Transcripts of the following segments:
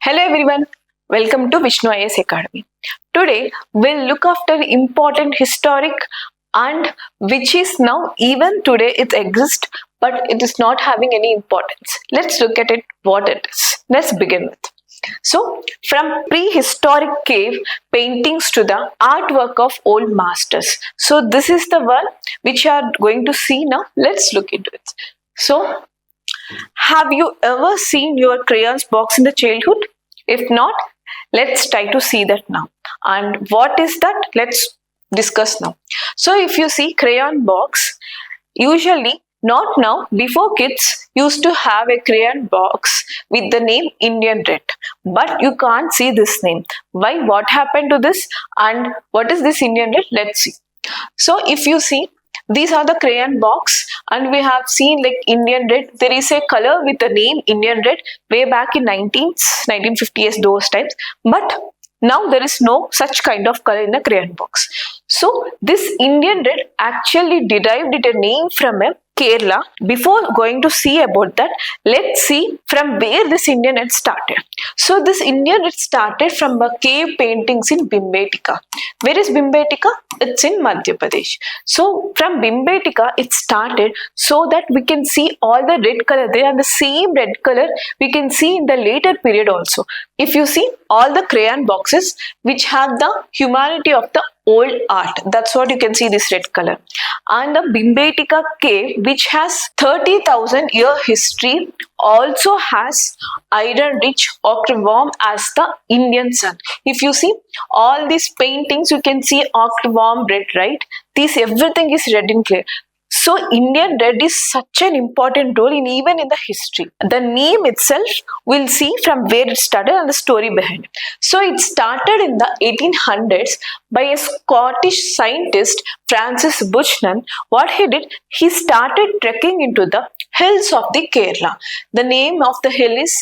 Hello everyone, welcome to vishnuiasacademy. Today we'll look after important historic and which is now even today it exists but it is not having any importance. Let's look at it what it is. Let's begin with. So from prehistoric cave paintings to the artwork of old masters. So this is the one which you are going to see now. Let's look into it. So have you ever seen your crayons box in the childhood? If not, let's try to see that now. And what is that? Let's discuss now. So if you see crayon box, usually not now, before kids used to have a crayon box with the name Indian Red. But you can't see this name. Why? What happened to this? And what is this Indian Red? Let's see. So if you see, these are the crayon box and we have seen like Indian Red. There is a color with the name Indian Red way back in 1950s those times. But now there is no such kind of color in the crayon box. So this Indian Red actually derived it a name from a Kerala. Before going to see about that, let's see from where this Indian Red started. So this Indian Red started from the cave paintings in Bhimbetka. Where is Bhimbetka? It's in Madhya Pradesh. So from Bhimbetka it started so that we can see all the red color there and the same red color we can see in the later period also. If you see all the crayon boxes which have the humanity of the old art, that's what you can see this red color. And the Bhimbetka cave which has 30,000 year history also has iron rich ochre warm as the Indian sun. If you see all these paintings you can see ochre warm red, right? This everything is red in clear. So Indian Red is such an important role even in the history. The name itself we'll see from where it started and the story behind it. So it started in the 1800s by a Scottish scientist Francis Bushnell. What he did, he started trekking into the hills of the Kerala. The name of the hill is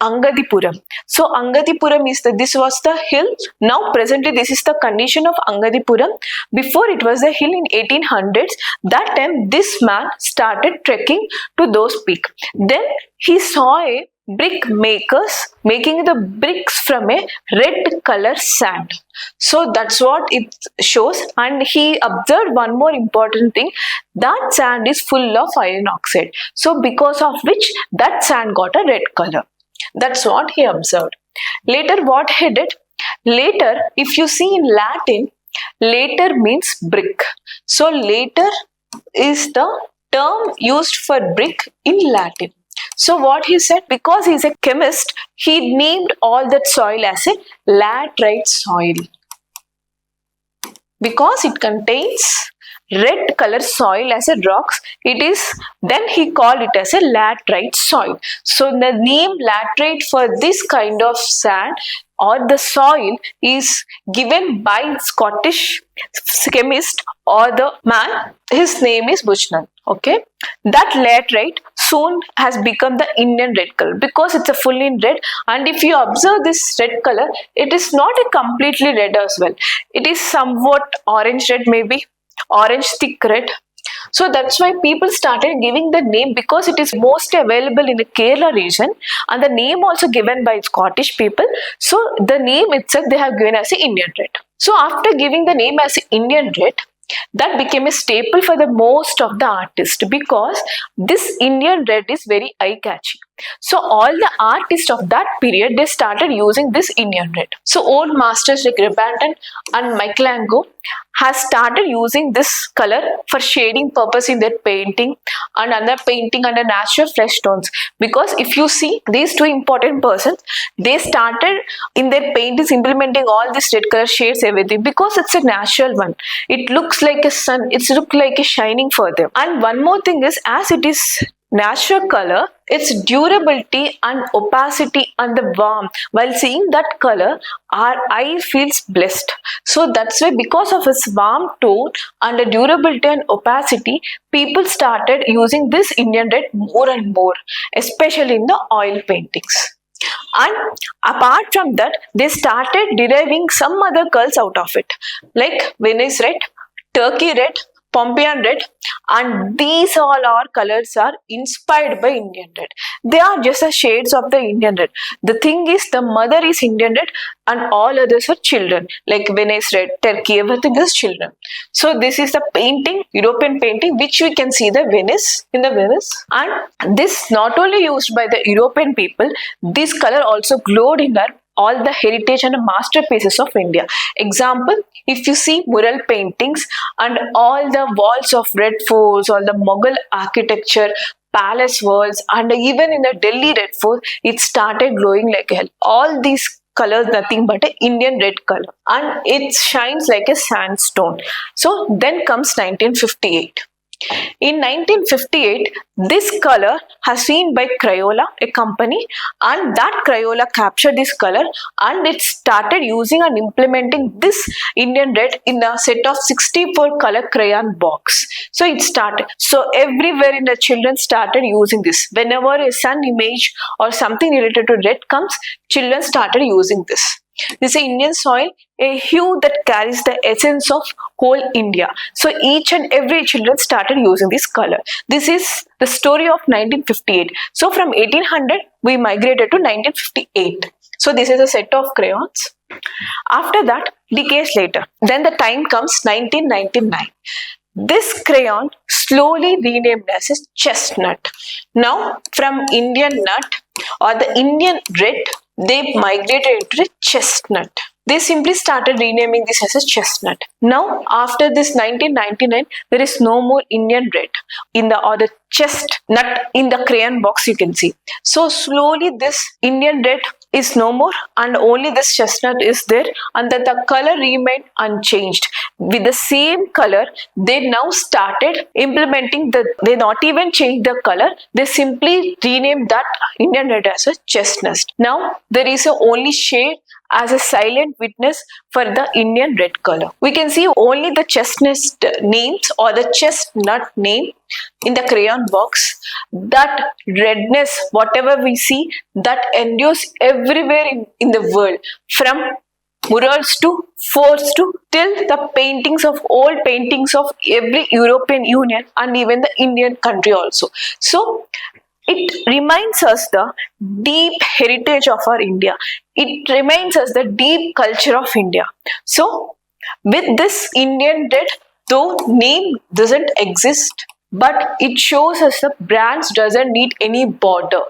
Angadipuram. So Angadipuram is this was the hill. Now presently this is the condition of Angadipuram. Before it was a hill in 1800s. That time this man started trekking to those peaks. Then he saw a brick makers making the bricks from a red color sand. So that's what it shows, and he observed one more important thing, that sand is full of iron oxide. So because of which that sand got a red color. That's what he observed. Later what he did? Later, if you see in Latin, later means brick. So later is the term used for brick in Latin. So what he said, because he is a chemist, he named all that soil as a laterite soil. Because it contains red color soil as a rocks, it is, then he called it as a laterite soil. So the name laterite for this kind of sand or the soil is given by Scottish chemist or the man. His name is Bushnell. Okay, that laterite soon has become the Indian red color because it's a fully in red. And if you observe this red color, it is not a completely red as well. It is somewhat orange red, maybe orange thick red. So that's why people started giving the name because it is most available in the Kerala region and the name also given by Scottish people. So the name itself they have given as Indian Red. So after giving the name as Indian Red, that became a staple for the most of the artists because this Indian Red is very eye-catchy. So all the artists of that period, they started using this Indian Red. So old masters like Rembrandt and Michelangelo has started using this color for shading purpose in their painting and other painting under natural flesh tones. Because if you see these two important persons, they started in their paintings implementing all these red color shades, everything, because it's a natural one. It looks like a sun, it looks like a shining for them. And one more thing is, as it is natural color, its durability and opacity and the warmth, while seeing that color our eye feels blessed. So that's why because of its warm tone and the durability and opacity, people started using this Indian Red more and more, especially in the oil paintings. And apart from that, they started deriving some other colors out of it, like Venice red, Turkey red, Pompeian red, and these all our colors are inspired by Indian red. They are just the shades of the Indian red. The thing is, the mother is Indian red and all others are children, like Venice red, Turkey, everything is children. So this is the painting, European painting, which we can see the Venice, in the Venice. And this not only used by the European people, this color also glowed in our all the heritage and masterpieces of India. Example, if you see mural paintings and all the walls of red forts, all the Mughal architecture, palace walls, and even in the Delhi red fort, it started glowing like hell. All these colors nothing but an Indian red color, and it shines like a sandstone. So then comes 1958. In 1958, this color has seen by Crayola, a company, and that Crayola captured this color and it started using and implementing this Indian red in a set of 64 color crayon box. So it started. So everywhere in the children started using this. Whenever a sun image or something related to red comes, children started using this. This is Indian soil, a hue that carries the essence of whole India. So each and every children started using this color. This is the story of 1958. So from 1800 we migrated to 1958. So this is a set of crayons. After that, decades later, then the time comes 1999. This crayon slowly renamed as a chestnut. Now from Indian nut or the Indian red, they migrated into the chestnut. They simply started renaming this as a chestnut. Now, after this 1999, there is no more Indian red in the or the chestnut in the crayon box you can see. So slowly this Indian red is no more and only this chestnut is there, and that the color remained unchanged. With the same color, they now started implementing they not even changed the color, they simply renamed that Indian red as a chestnut. Now there is a only shade as a silent witness for the Indian red color. We can see only the chestnut names or the chestnut name in the crayon box. That redness, whatever we see, that endures everywhere in the world, from murals to forts to till the paintings of old paintings of every European Union and even the Indian country also. So it reminds us the deep heritage of our India. It reminds us the deep culture of India. So with this Indian red, though name doesn't exist, but it shows us the brands doesn't need any border.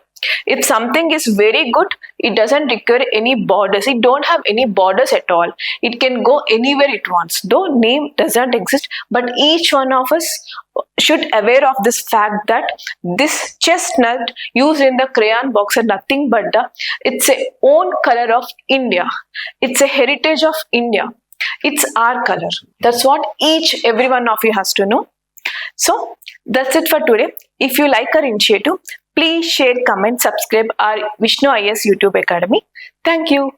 If something is very good, it doesn't require any borders. It don't have any borders at all. It can go anywhere it wants. Though name doesn't exist, but each one of us should aware of this fact that this chestnut used in the crayon box are nothing but it's a own color of India. It's a heritage of India. It's our color. That's what every one of you has to know. So that's it for today. If you like our initiative, please share, comment, subscribe our Vishnu IAS YouTube Academy. Thank you.